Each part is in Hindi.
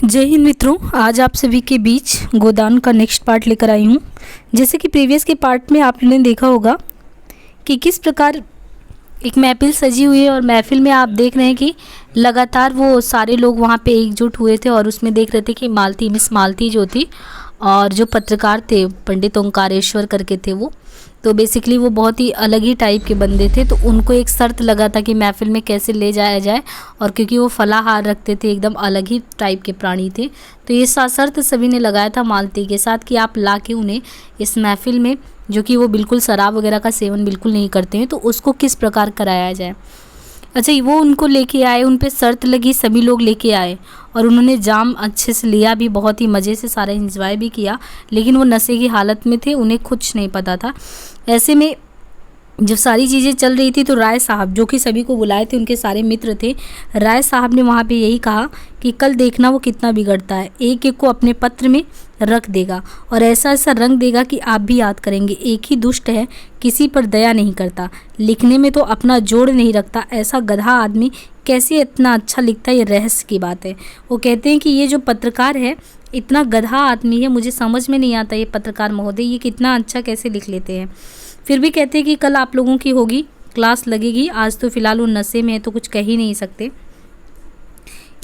जय हिंद मित्रों, आज आप सभी के बीच गोदान का नेक्स्ट पार्ट लेकर आई हूँ। जैसे कि प्रीवियस के पार्ट में आपने देखा होगा कि किस प्रकार एक महफिल सजी हुई है और महफिल में आप देख रहे हैं कि लगातार वो सारे लोग वहाँ पे एकजुट हुए थे और उसमें देख रहे थे कि मिस मालती जो थी और जो पत्रकार थे पंडित ओंकारेश्वर करके थे वो, तो बेसिकली वो बहुत ही अलग ही टाइप के बंदे थे। तो उनको एक शर्त लगा था कि महफिल में कैसे ले जाया जाए, और क्योंकि वो फलाहार रखते थे, एकदम अलग ही टाइप के प्राणी थे, तो ये शर्त सभी ने लगाया था मालती के साथ कि आप ला के उन्हें इस महफिल में, जो कि वो बिल्कुल शराब वगैरह का सेवन बिल्कुल नहीं करते हैं, तो उसको किस प्रकार कराया जाए। अच्छा, वो उनको लेके आए, उन पे शर्त लगी, सभी लोग लेके आए और उन्होंने जाम अच्छे से लिया भी, बहुत ही मज़े से सारा एंजॉय भी किया। लेकिन वो नशे की हालत में थे, उन्हें कुछ नहीं पता था। ऐसे में जब सारी चीज़ें चल रही थी तो राय साहब, जो कि सभी को बुलाए थे, उनके सारे मित्र थे, राय साहब ने वहाँ पे यही कहा कि कल देखना वो कितना बिगड़ता है, एक एक को अपने पत्र में रख देगा और ऐसा ऐसा रंग देगा कि आप भी याद करेंगे। एक ही दुष्ट है, किसी पर दया नहीं करता, लिखने में तो अपना जोड़ नहीं रखता, ऐसा गधा आदमी कैसे इतना अच्छा लिखता है, ये रहस्य की बात है। वो कहते हैं कि ये जो पत्रकार है इतना गधा आदमी है, मुझे समझ में नहीं आता ये पत्रकार महोदय ये कितना अच्छा कैसे लिख लेते हैं। फिर भी कहते हैं कि कल आप लोगों की होगी क्लास लगेगी, आज तो फिलहाल वो नशे में है तो कुछ कह ही नहीं सकते।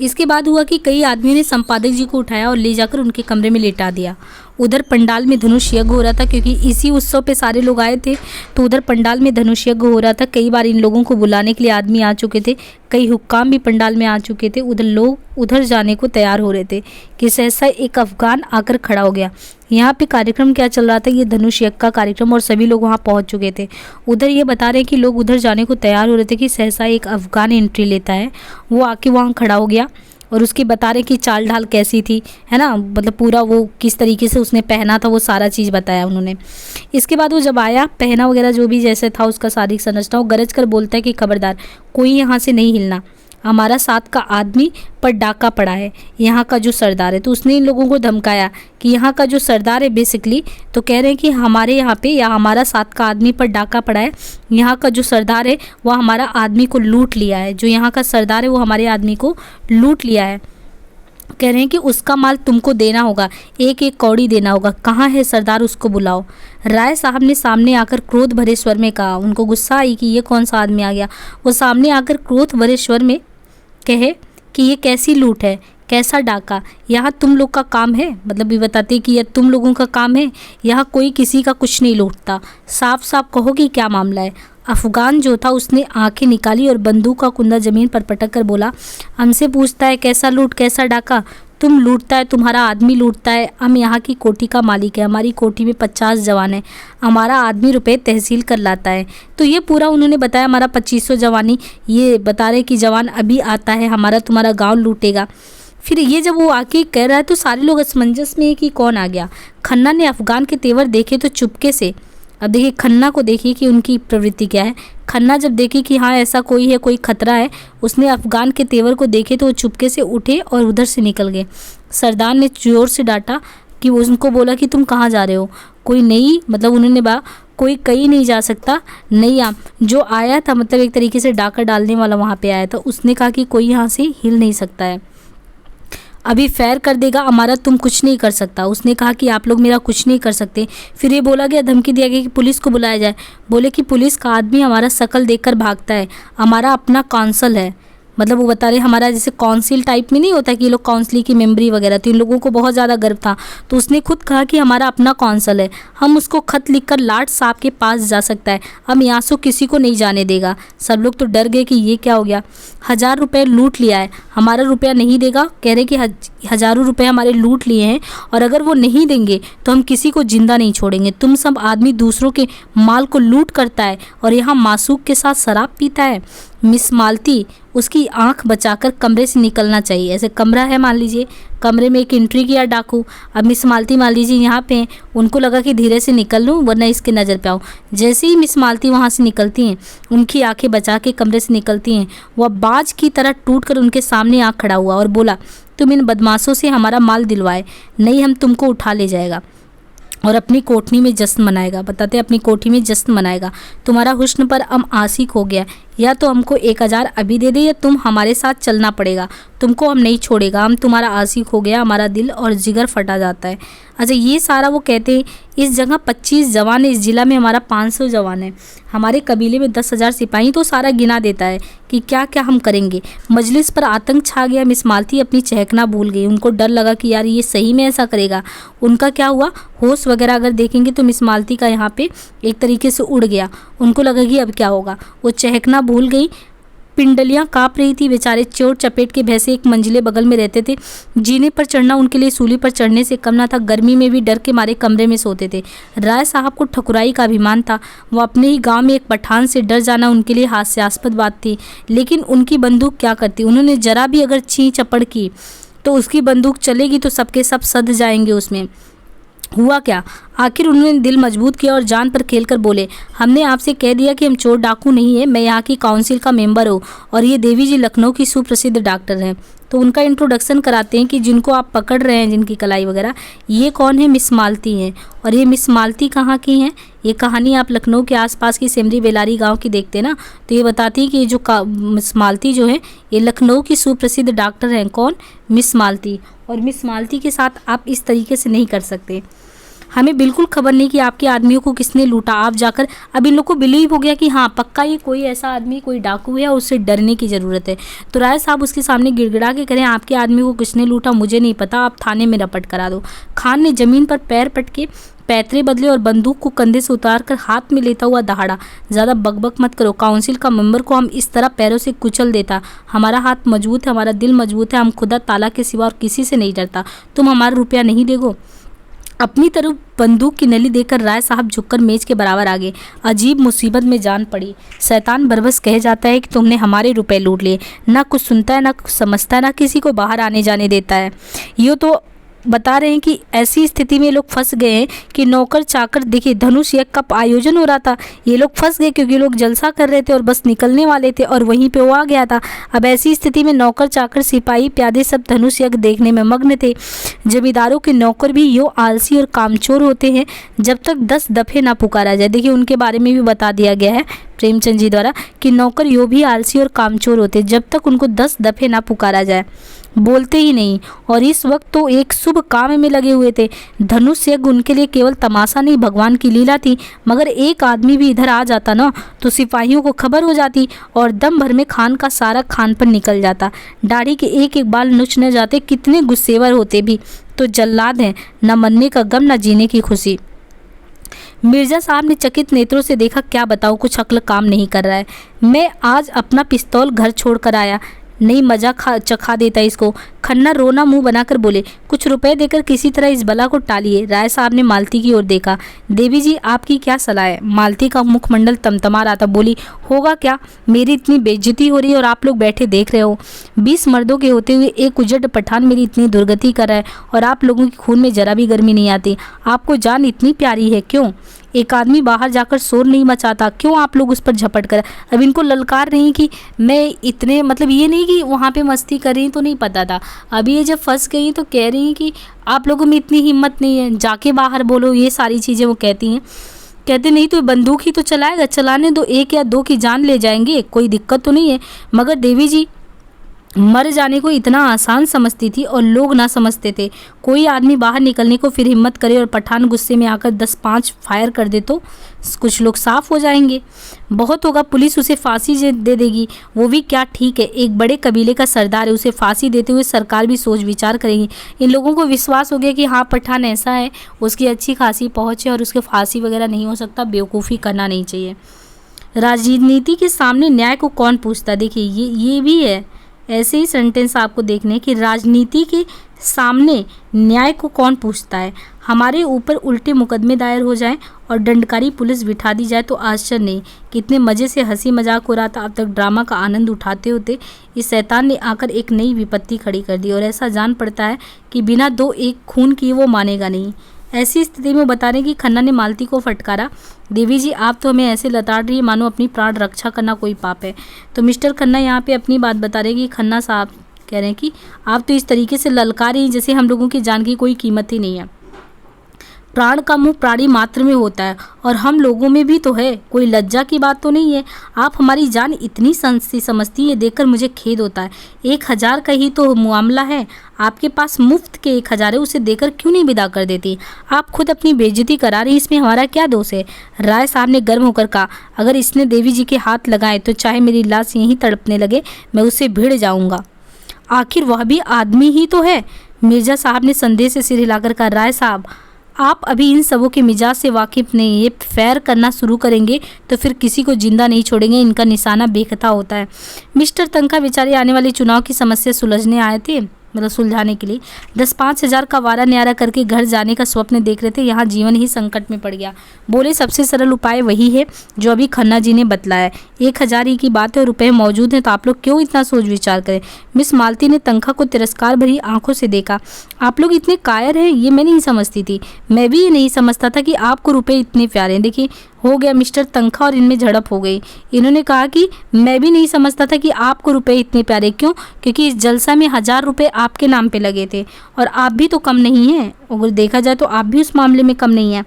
इसके बाद हुआ कि कई आदमियों ने संपादक जी को उठाया और ले जाकर उनके कमरे में लेटा दिया। उधर पंडाल में धनुष यज्ञ हो रहा था, क्योंकि इसी उत्सव पे सारे लोग आए थे, तो उधर पंडाल में धनुष यज्ञ हो रहा था। कई बार इन लोगों को बुलाने के लिए आदमी आ चुके थे, कई हुक्काम भी पंडाल में आ चुके थे। उधर लोग उधर जाने को तैयार हो रहे थे कि सहसा एक अफगान आकर खड़ा हो गया। यहाँ पे कार्यक्रम क्या चल रहा था, ये धनुष यज्ञ का कार्यक्रम, और सभी लोग वहाँ पहुँच चुके थे। उधर ये बता रहे हैं कि लोग उधर जाने को तैयार हो रहे थे कि सहसा एक अफगान एंट्री लेता है, वो आके वहाँ खड़ा हो गया और उसकी बता रहे कि चाल ढाल कैसी थी, है ना, मतलब पूरा वो किस तरीके से उसने पहना था, वो सारा चीज़ बताया उन्होंने। इसके बाद वो जब आया, पहना वगैरह जो भी जैसे था उसका शारीरिक संरचना, वो गरज कर बोलता है कि खबरदार कोई यहाँ से नहीं हिलना, हमारा साथ का आदमी पर डाका पड़ा है, यहाँ का जो सरदार है। तो उसने इन लोगों को धमकाया कि यहाँ का जो सरदार है बेसिकली, तो कह रहे हैं कि हमारे यहाँ पे या हमारा साथ का आदमी पर डाका पड़ा है, यहाँ का जो सरदार है वो हमारा आदमी को लूट लिया है, जो यहाँ का सरदार है वो हमारे आदमी को लूट लिया है। कह रहे हैं कि उसका माल तुमको देना होगा, एक एक कौड़ी देना होगा, कहाँ है सरदार, उसको बुलाओ। राय साहब ने सामने आकर क्रोध भरे स्वर में कहा, उनको गुस्सा आई कि ये कौन सा आदमी आ गया। वो सामने आकर क्रोध भरे स्वर में कहे कि ये कैसी लूट है, कैसा डाका, यहाँ तुम लोग का काम है, मतलब ये बताते कि यह तुम लोगों का काम है, यहाँ कोई किसी का कुछ नहीं लूटता, साफ साफ कहो कि क्या मामला है। अफगान जो था उसने आंखें निकाली और बंदूक का कुंदा ज़मीन पर पटक कर बोला, हमसे पूछता है कैसा लूट कैसा डाका, तुम लूटता है, तुम्हारा आदमी लूटता है, हम यहाँ की कोठी का मालिक है, हमारी कोठी में 50 जवान है, हमारा आदमी रुपए तहसील कर लाता है। तो ये पूरा उन्होंने बताया, हमारा 2500 जवानी, ये बता रहे कि जवान अभी आता है, हमारा तुम्हारा गांव लूटेगा। फिर ये जब वो आके कह रहा है तो सारे लोग असमंजस में है कि कौन आ गया। खन्ना ने अफगान के तेवर देखे तो चुपके से, अब देखिए खन्ना को देखिए कि उनकी प्रवृत्ति क्या है। खन्ना जब देखी कि हाँ ऐसा कोई है, कोई खतरा है, उसने अफगान के तेवर को देखे तो वो चुपके से उठे और उधर से निकल गए। सरदार ने जोर से डांटा कि उनको बोला कि तुम कहाँ जा रहे हो, कोई नहीं, मतलब उन्होंने कहा कोई कहीं नहीं जा सकता, नहीं आप जो आया था, मतलब एक तरीके से डाका डालने वाला वहाँ पे आया था, उसने कहा कि कोई यहाँ से हिल नहीं सकता है, अभी फैर कर देगा, हमारा तुम कुछ नहीं कर सकता। उसने कहा कि आप लोग मेरा कुछ नहीं कर सकते। फिर ये बोला गया, धमकी दिया गया कि पुलिस को बुलाया जाए। बोले कि पुलिस का आदमी हमारा शकल देखकर भागता है, हमारा अपना काउंसिल है, मतलब वो बता रहे हमारा जैसे काउंसिल टाइप में नहीं होता कि ये लोग काउंसिल की मेंबरी वगैरह, तो इन लोगों को बहुत ज़्यादा गर्व था, तो उसने खुद कहा कि हमारा अपना काउंसिल है, हम उसको खत लिखकर लाट साहब के पास जा सकता है, हम यहाँ से किसी को नहीं जाने देगा। सब लोग तो डर गए कि ये क्या हो गया, 1000 रुपये लूट लिया है, हमारा रुपया नहीं देगा, कह रहे कि हज़ारों रुपये हमारे लूट लिए हैं और अगर वो नहीं देंगे तो हम किसी को जिंदा नहीं छोड़ेंगे। तुम सब आदमी दूसरों के माल को लूट करता है और यहाँ मासूक के साथ शराब पीता है। मिस मालती, उसकी आंख बचाकर कमरे से निकलना चाहिए। ऐसे कमरा है, मान लीजिए कमरे में एक एंट्री किया डाकू, अब मिस मालती मान लीजिए यहाँ पे हैं, उनको लगा कि धीरे से निकल लूँ वरना इसके नज़र पे आऊँ। जैसे ही मिस मालती वहाँ से निकलती हैं, उनकी आंखें बचा के कमरे से निकलती हैं, वह बाज की तरह टूट कर उनके सामने आ खड़ा हुआ और बोला, तुम इन बदमाशों से हमारा माल दिलवाए, नहीं हम तुमको उठा ले जाएगा और अपनी कोठनी में जश्न मनाएगा। बताते अपनी कोठी में जश्न मनाएगा, तुम्हारा हुस्न पर हम आशिक हो गया, या तो हमको 1000 अभी दे दे या तुम हमारे साथ चलना पड़ेगा। तुमको हम नहीं छोड़ेगा, हम तुम्हारा आशिक हो गया, हमारा दिल और जिगर फटा जाता है। अच्छा, ये सारा वो कहते हैं। इस जगह 25 जवान है, इस ज़िला में हमारा 500 जवान है, हमारे कबीले में 10,000 सिपाही। तो सारा गिना देता है कि क्या क्या हम करेंगे। मजलिस पर आतंक छा गया। मिस मालती अपनी चहकना भूल गई। उनको डर लगा कि यार ये सही में ऐसा करेगा। उनका क्या हुआ, होश वगैरह अगर देखेंगे तो मिस मालती का यहाँ पे एक तरीके से उड़ गया। उनको लगा कि अब क्या होगा, वो चहकना भूल गई। पिंडलियाँ काँप रही थी। बेचारे चोट चपेट के भैंसे एक मंजिले बगल में रहते थे। जीने पर चढ़ना उनके लिए सूली पर चढ़ने से कम ना था। गर्मी में भी डर के मारे कमरे में सोते थे। राय साहब को ठकुराई का अभिमान था। वो अपने ही गांव में एक पठान से डर जाना उनके लिए हास्यास्पद बात थी। लेकिन उनकी बंदूक क्या करती, उन्होंने जरा भी अगर ची चपड़ की तो उसकी बंदूक चलेगी तो सबके सब सध जाएंगे उसमें। हुआ क्या, आखिर उन्होंने दिल मजबूत किया और जान पर खेलकर बोले, हमने आपसे कह दिया कि हम चोर डाकू नहीं है, मैं यहाँ की काउंसिल का मेंबर हूँ और ये देवी जी लखनऊ की सुप्रसिद्ध डॉक्टर हैं। तो उनका इंट्रोडक्शन कराते हैं कि जिनको आप पकड़ रहे हैं, जिनकी कलाई वगैरह, ये कौन है, मिस मालती हैं। और ये मिस मालती कहाँ की हैं, ये कहानी आप लखनऊ के आसपास की सिमरी बेलारी गांव की देखते हैं ना, तो ये बताती है कि ये जो मिस मालती जो है ये लखनऊ की सुप्रसिद्ध डॉक्टर हैं। कौन, मिस मालती। और मिस मालती के साथ आप इस तरीके से नहीं कर सकते। हमें बिल्कुल खबर नहीं कि आपके आदमियों को किसने लूटा। आप जाकर, अब इन लोग को बिलीव हो गया कि हाँ पक्का ये कोई ऐसा आदमी, कोई डाकू है और उससे डरने की ज़रूरत है। तो राय साहब उसके सामने गिड़गिड़ा के करें, आपके आदमी को किसने लूटा मुझे नहीं पता, आप थाने में रपट करा दो। खान ने ज़मीन पर पैर पटके पैतरे बदले और बंदूक को कंधे से उतार कर हाथ में लेता हुआ दहाड़ा, ज़्यादा बकबक मत करो, काउंसिल का मेंबर को हम इस तरह पैरों से कुचल देता। हमारा हाथ मजबूत है, हमारा दिल मजबूत है, हम खुदा ताला के सिवा और किसी से नहीं डरता। तुम हमारा रुपया नहीं देगो। अपनी तरफ बंदूक की नली देकर राय साहब झुककर मेज के बराबर आ गए। अजीब मुसीबत में जान पड़ी। शैतान बरबस कह जाता है कि तुमने हमारे रुपए लूट लिए। ना कुछ सुनता है, ना कुछ समझता है, ना किसी को बाहर आने जाने देता है। ये तो बता रहे हैं कि ऐसी स्थिति में लोग फंस गए हैं कि नौकर चाकर, देखिए धनुष यज्ञ का आयोजन हो रहा था, ये लोग फंस गए क्योंकि लोग जलसा कर रहे थे और बस निकलने वाले थे और वहीं पे वो आ गया था। अब ऐसी स्थिति में नौकर चाकर, सिपाही, प्यादे सब धनुष यज्ञ देखने में मग्न थे। जमींदारों के नौकर भी यो आलसी और कामचोर होते हैं जब तक 10 दफ़े ना पुकारा जाए। देखिए उनके बारे में भी बता दिया गया है प्रेमचंद जी द्वारा कि नौकर यो भी आलसी और कामचोर होते हैं जब तक उनको 10 दफ़े ना पुकारा जाए, बोलते ही नहीं। और इस वक्त तो एक शुभ काम में लगे हुए थे। धनुष यज्ञ उनके लिए केवल तमाशा नहीं, भगवान की लीला थी। मगर एक आदमी भी इधर आ जाता ना तो सिपाहियों को खबर हो जाती और दम भर में खान का सारा खान पर निकल जाता। दाढ़ी के एक एक बाल नुच न जाते। कितने गुस्सेवर होते भी तो जल्लाद हैं, न मरने का गम न जीने की खुशी। मिर्जा साहब ने चकित नेत्रों से देखा, क्या बताऊँ, कुछ अक्ल काम नहीं कर रहा है। मैं आज अपना पिस्तौल घर छोड़ कर आया, नहीं मजा चखा देता इसको। खन्ना रोना मुंह बनाकर बोले, कुछ रुपए देकर किसी तरह इस बला को टालिए। राय साहब ने मालती की ओर देखा। देवी जी आपकी क्या सलाह है। मालती का मुखमंडल तमतमा रहा था। बोली, होगा क्या, मेरी इतनी बेइज्जती हो रही है और आप लोग बैठे देख रहे हो। 20 मर्दों के होते हुए एक उजड़ पठान मेरी इतनी दुर्गति कर रहा है और आप लोगों के खून में जरा भी गर्मी नहीं आती। आपको जान इतनी प्यारी है, क्यों एक आदमी बाहर जाकर शोर नहीं मचाता, क्यों आप लोग उस पर झपट कर। अब इनको ललकार नहीं कि मैं इतने, मतलब ये नहीं कि वहाँ पे मस्ती कर रही तो नहीं पता था। अभी ये जब फंस गई तो कह रही हैं कि आप लोगों में इतनी हिम्मत नहीं है, जाके बाहर बोलो। ये सारी चीज़ें वो कहती हैं। कहते नहीं तो बंदूक ही तो चलाएगा, चलाने दो, 1 या 2 की जान ले जाएंगे, कोई दिक्कत तो नहीं है। मगर देवी जी मर जाने को इतना आसान समझती थी और लोग ना समझते थे। कोई आदमी बाहर निकलने को फिर हिम्मत करे और पठान गुस्से में आकर 10-5 फायर कर दे तो कुछ लोग साफ हो जाएंगे। बहुत होगा, पुलिस उसे फांसी दे देगी, वो भी क्या ठीक है। एक बड़े कबीले का सरदार है, उसे फांसी देते हुए सरकार भी सोच विचार करेगी। इन लोगों को विश्वास हो गया कि हाँ पठान ऐसा है, उसकी अच्छी खासी पहुँच है और उसके फांसी वगैरह नहीं हो सकता। बेवकूफ़ी करना नहीं चाहिए। राजनीति के सामने न्याय को कौन पूछता। देखिए ये भी है, ऐसे ही सेंटेंस आपको देखने कि राजनीति के सामने न्याय को कौन पूछता है। हमारे ऊपर उल्टे मुकदमे दायर हो जाएं और दंडकारी पुलिस बिठा दी जाए तो आश्चर्य नहीं। कितने मज़े से हंसी मजाक हो रहा था, अब तक ड्रामा का आनंद उठाते होते इस शैतान ने आकर एक नई विपत्ति खड़ी कर दी। और ऐसा जान पड़ता है कि बिना 2-1 खून किए वो मानेगा नहीं। ऐसी स्थिति में बता रहे कि खन्ना ने मालती को फटकारा, देवी जी आप तो हमें ऐसे लताड़ रही है मानो अपनी प्राण रक्षा करना कोई पाप है। तो मिस्टर खन्ना यहाँ पे अपनी बात बता रहे कि खन्ना साहब कह रहे हैं कि आप तो इस तरीके से ललकार रही जैसे हम लोगों की जान की कोई कीमत ही नहीं है। प्राण का मुंह प्राणी मात्र में होता है और हम लोगों में भी तो है, कोई लज्जा की बात तो नहीं है। आप हमारी जान इतनी समझती ये देखकर मुझे खेद होता है। 1000 का ही तो मामला है, आपके पास मुफ्त के 1000 है, उसे देकर क्यों नहीं विदा कर देती? आप खुद अपनी बेइज्जती करा रही, इसमें हमारा क्या दोष है? राय साहब ने गर्म होकर कहा, अगर इसने देवी जी के हाथ लगाए तो चाहे मेरी लाश यहीं तड़पने लगे, मैं उससे भिड़ जाऊंगा। आखिर वह भी आदमी ही तो है। मिर्जा साहब ने संदेह से सिर हिलाकर कहा, राय साहब आप अभी इन सबों के मिजाज से वाकिफ नहीं, ये फैर करना शुरू करेंगे तो फिर किसी को जिंदा नहीं छोड़ेंगे, इनका निशाना बेखता होता है। मिस्टर तनखा बेचारे आने वाले चुनाव की समस्या सुलझने आए थे, मतलब सुलझाने के लिए 10-5 हज़ार का वारा न्यारा करके घर जाने का स्वप्न देख रहे थे। यहाँ जीवन ही संकट में पड़ गया। बोले सबसे सरल उपाय वही है जो अभी खन्ना जी ने बतलाया। 1000 ही की बात है और रुपए मौजूद हैं, तो आप लोग क्यों इतना सोच विचार करें? मिस मालती ने तनखा को तिरस्कार भरी आंखों से देखा। आप लोग इतने कायर हैं, ये मैं नहीं समझती थी। मैं भी ये नहीं समझता था कि आपको रुपए इतने प्यारे हैं। देखिए हो गया मिस्टर तनखा और इनमें झड़प हो गई। इन्होंने कहा कि मैं भी नहीं समझता था कि आपको रुपए इतने प्यारे। क्यों? क्योंकि इस जलसा में 1000 रुपए आपके नाम पे लगे थे और आप भी तो कम नहीं हैं। अगर देखा जाए तो आप भी उस मामले में कम नहीं हैं।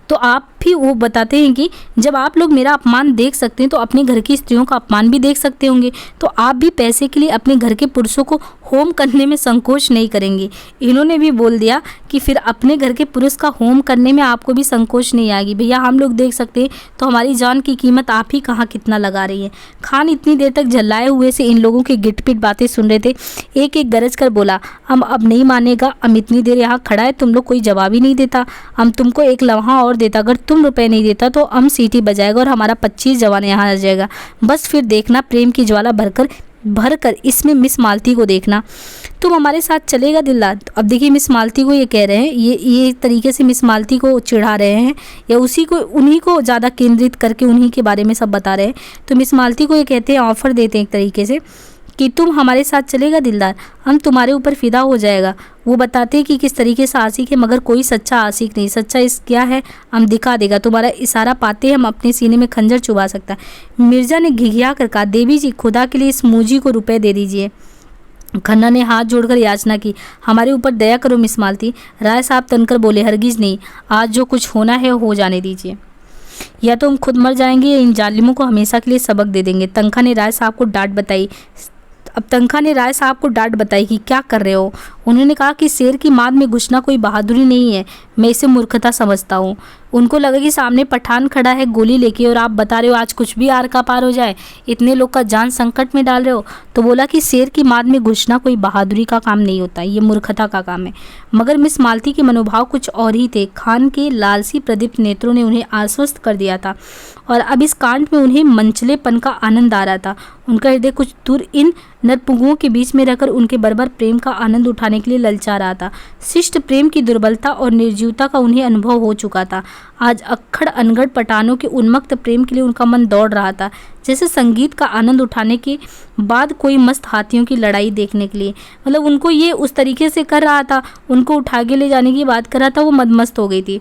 तो आप भी वो बताते हैं कि जब आप लोग मेरा अपमान देख सकते हैं तो अपने घर की स्त्रियों का अपमान भी देख सकते होंगे। तो आप भी पैसे के लिए अपने घर के पुरुषों को होम करने में संकोच नहीं करेंगे। इन्होंने भी बोल दिया कि फिर अपने घर के पुरुष का होम करने में आपको भी संकोच नहीं आएगी। भैया हम लोग देख सकते हैं तो हमारी जान की कीमत आप ही कहाँ कितना लगा रही है। खान इतनी देर तक झल्लाए हुए से इन लोगों की गिटपिट बातें सुन रहे थे। एक एक गरज कर बोला, हम अब नहीं मानेगा, हम इतनी देर यहाँ खड़ा है, तुम लोग कोई जवाब ही नहीं देता। हम तुमको एक लम्हा और देता, अगर तुम रुपए नहीं देता तो हम सीटी बजाएगा और हमारा 25 जवान यहाँ आ जाएगा। बस फिर देखना प्रेम की ज्वाला भरकर इसमें मिस मालती को देखना। तुम हमारे साथ चलेगा दिलदार? अब देखिए मिस मालती को ये कह रहे हैं, ये तरीके से मिस मालती को चिढ़ा रहे हैं या उन्हीं को ज़्यादा केंद्रित करके उन्हीं के बारे में सब बता रहे हैं। तो मिस मालती को ये कहते हैं, ऑफर देते हैं एक तरीके से कि तुम हमारे साथ चलेगा दिलदार, हम तुम्हारे ऊपर फिदा हो जाएगा। वो बताते हैं कि किस तरीके से आशिक है, मगर कोई सच्चा आशिक नहीं। सच्चा इस क्या है हम दिखा देगा, तुम्हारा इशारा पाते हम अपने सीने में खंजर चुभा सकता है। मिर्जा ने घिघिया कर कहा, देवी जी खुदा के लिए इस मूजी को रुपए दे दीजिए। खन्ना ने हाथ जोड़कर याचना की, हमारे ऊपर दया करो मिस मालती। राय साहब तनकर बोले, हरगिज नहीं, आज जो कुछ होना है हो जाने दीजिए, या तो हम खुद मर जाएंगे या इन जालिमों को हमेशा के लिए सबक दे देंगे। तनखा ने राय साहब को डांट बताई कि क्या कर रहे हो। उन्होंने कहा कि शेर की माद में घुसना कोई बहादुरी नहीं है, मैं इसे मूर्खता समझता हूँ। उनको लगा कि सामने पठान खड़ा है गोली लेके और आप बता रहे हो आज कुछ भी आर का पार हो जाए, इतने लोग का जान संकट में डाल रहे हो। तो बोला कि शेर की माद में घुसना कोई बहादुरी का काम नहीं होता, ये मूर्खता का काम है। मगर मिस मालती के मनोभाव कुछ और ही थे। खान के लालसी प्रदीप्त नेत्रों ने उन्हें आश्वस्त कर दिया था और अब इस कांड में उन्हें मंचलेपन का आनंद आ रहा था। उनका हृदय कुछ दूर इन नरपुंगुओं के बीच में रहकर उनके बर्बर प्रेम का आनंद उठाने के लिए ललचा रहा था। शिष्ट प्रेम की दुर्बलता और निर्जीवता का उन्हें अनुभव हो चुका था। आज अक्खड़ अनगढ़ पठानों के उन्मत्त प्रेम के लिए उनका मन दौड़ रहा था, जैसे संगीत का आनंद उठाने के बाद कोई मस्त हाथियों की लड़ाई देखने के लिए। मतलब उनको ये उस तरीके से कर रहा था, उनको उठा के ले जाने की बात कर रहा था, वो मदमस्त हो गई थी।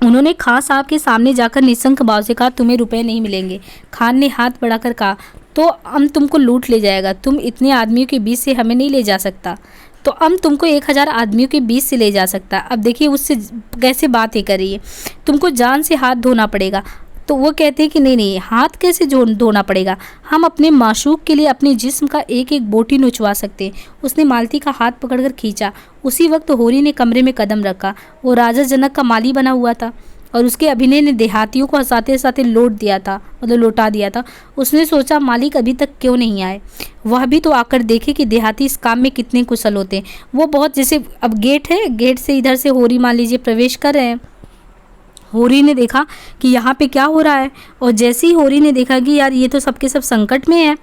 उन्होंने खान साहब के सामने जाकर निशंक भाव से कहा, तुम्हें रुपए नहीं मिलेंगे। खान ने हाथ बढ़ाकर कहा, तो हम तुमको लूट ले जाएगा, तुम इतने आदमियों के बीच से हमें नहीं ले जा सकता। तो हम तुमको 1000 आदमियों के बीच से ले जा सकता। अब देखिए उससे कैसे बात ही कर रही है, तुमको जान से हाथ धोना पड़ेगा। तो वो कहते हैं कि नहीं, हाथ कैसे धोना पड़ेगा, हम अपने माशूक के लिए अपने जिस्म का एक एक बोटी नुचवा सकते हैं। उसने मालती का हाथ पकड़कर खींचा। उसी वक्त होरी ने कमरे में कदम रखा। वो राजा जनक का माली बना हुआ था और उसके अभिनय ने देहातियों को हंसाते हंसाते लौटा दिया था। उसने सोचा मालिक अभी तक क्यों नहीं आए, वह भी तो आकर देखे कि देहाती इस काम में कितने कुशल होते हैं। वो बहुत जैसे अब गेट है, गेट से इधर से होरी मान लीजिए प्रवेश कर रहे हैं। होरी ने देखा कि यहाँ पे क्या हो रहा है और जैसे ही होरी ने देखा कि यार ये तो सबके सब संकट में है,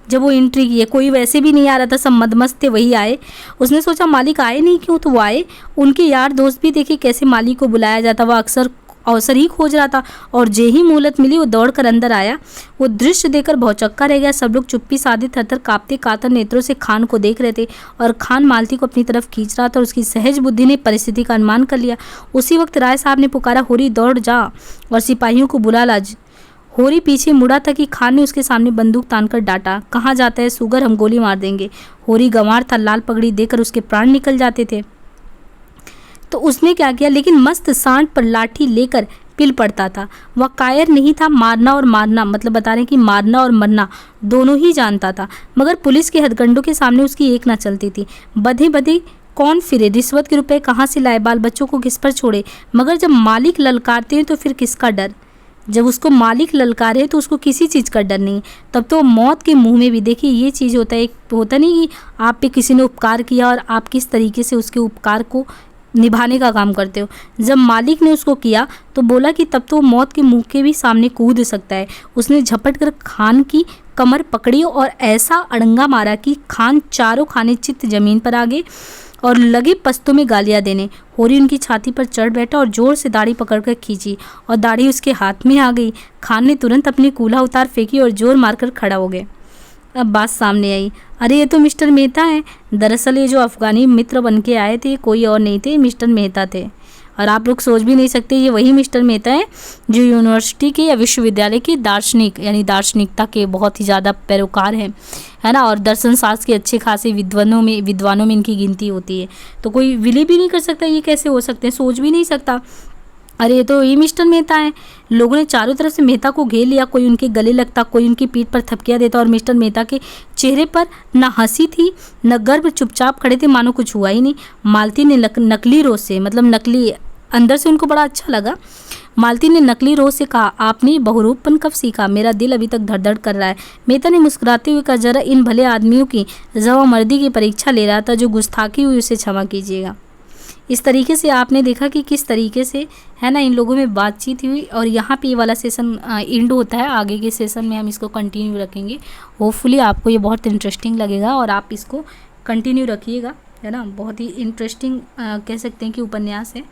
जब वो एंट्री की है, कोई वैसे भी नहीं आ रहा था, सब मदमस्त थे, वही आए। उसने सोचा मालिक आए नहीं क्यों, तो वो आए। उनके यार दोस्त भी देखे कैसे मालिक को बुलाया जाता, वह अक्सर अवसर ही खोज रहा था और जे ही मोहलत मिली वो दौड़कर अंदर आया। वो दृश्य देखकर भौचक्का रह गया। सब लोग चुप्पी साधे थरथर कांपते कातर नेत्रों से खान को देख रहे थे और खान मालती को अपनी तरफ खींच रहा था और उसकी सहज बुद्धि ने परिस्थिति का अनुमान कर लिया। उसी वक्त राय साहब ने पुकारा, होरी दौड़ जा और सिपाहियों को बुला ला। होरी पीछे मुड़ा था कि खान ने उसके सामने बंदूक तानकर डांटा, कहाँ जाता है सुगर, हम गोली मार देंगे। होरी गंवार था, लाल पगड़ी देकर उसके प्राण निकल जाते थे। तो उसने क्या किया, लेकिन मस्त सांड पर लाठी लेकर पिल पड़ता था। वह कायर नहीं था, मारना और मारना मतलब बता रहे हैं कि मारना और मरना दोनों ही जानता था, मगर पुलिस के हथकंडों के सामने उसकी एक ना चलती थी। बधे बधे कौन फिरे, रिश्वत के रुपए कहाँ से लाए, बाल बच्चों को किस पर छोड़े, मगर जब मालिक ललकारते हैं तो फिर किसका डर। जब उसको मालिक ललकारे तो उसको किसी चीज़ का डर नहीं। तब तो मौत के मुंह में भी, देखिए ये चीज़ होता है, एक होता नहीं कि आप पे किसी ने उपकार किया और आप किस तरीके से उसके उपकार को निभाने का काम करते हो। जब मालिक ने उसको किया तो बोला कि तब तो मौत के मुंह के भी सामने कूद सकता है। उसने झपट कर खान की कमर पकड़ी और ऐसा अड़ंगा मारा कि खान चारों खाने चित्त जमीन पर आ गए और लगे पस्तों में गालियां देने। होरी उनकी छाती पर चढ़ बैठा और जोर से दाढ़ी पकड़कर खींची और दाढ़ी उसके हाथ में आ गई। खान ने तुरंत अपनी कूल्हा उतार फेंकी और जोर मारकर खड़ा हो गए। अब बात सामने आई, अरे ये तो मिस्टर मेहता हैं। दरअसल ये जो अफगानी मित्र बन के आए थे कोई और नहीं थे, मिस्टर मेहता थे। और आप लोग सोच भी नहीं सकते ये वही मिस्टर मेहता हैं जो यूनिवर्सिटी के या विश्वविद्यालय के दार्शनिक यानी दार्शनिकता के बहुत ही ज़्यादा पैरोकार हैं, है ना। और दर्शन शास्त्र के अच्छे खासे विद्वानों में इनकी गिनती होती है। तो कोई विली भी नहीं कर सकता ये कैसे हो सकते हैं, सोच भी नहीं सकता। अरे ये तो ये मिस्टर मेहता हैं। लोगों ने चारों तरफ से मेहता को घेर लिया, कोई उनके गले लगता, कोई उनकी पीठ पर थपकियां देता, और मिस्टर मेहता के चेहरे पर न हंसी थी न गर्व, चुपचाप खड़े थे मानो कुछ हुआ ही नहीं। मालती ने नकली रोज से, मतलब नकली, अंदर से उनको बड़ा अच्छा लगा। मालती ने नकली रोज से कहा, आपने बहुरूपपन कब सीखा, मेरा दिल अभी तक धड़ धड़ कर रहा है। मेहता ने मुस्कुराते हुए कहा, जरा इन भले आदमियों की जवामर्दी की परीक्षा ले रहा था, जो गुस्ताखी हुई उसे क्षमा कीजिएगा। इस तरीके से आपने देखा कि किस तरीके से, है ना, इन लोगों में बातचीत हुई। और यहाँ पे ये वाला सेशन एंड होता है। आगे के सेशन में हम इसको कंटिन्यू रखेंगे। होपफुली आपको ये बहुत इंटरेस्टिंग लगेगा और आप इसको कंटिन्यू रखिएगा, है ना। बहुत ही इंटरेस्टिंग कह सकते हैं कि उपन्यास है।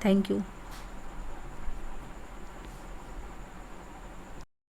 Thank you.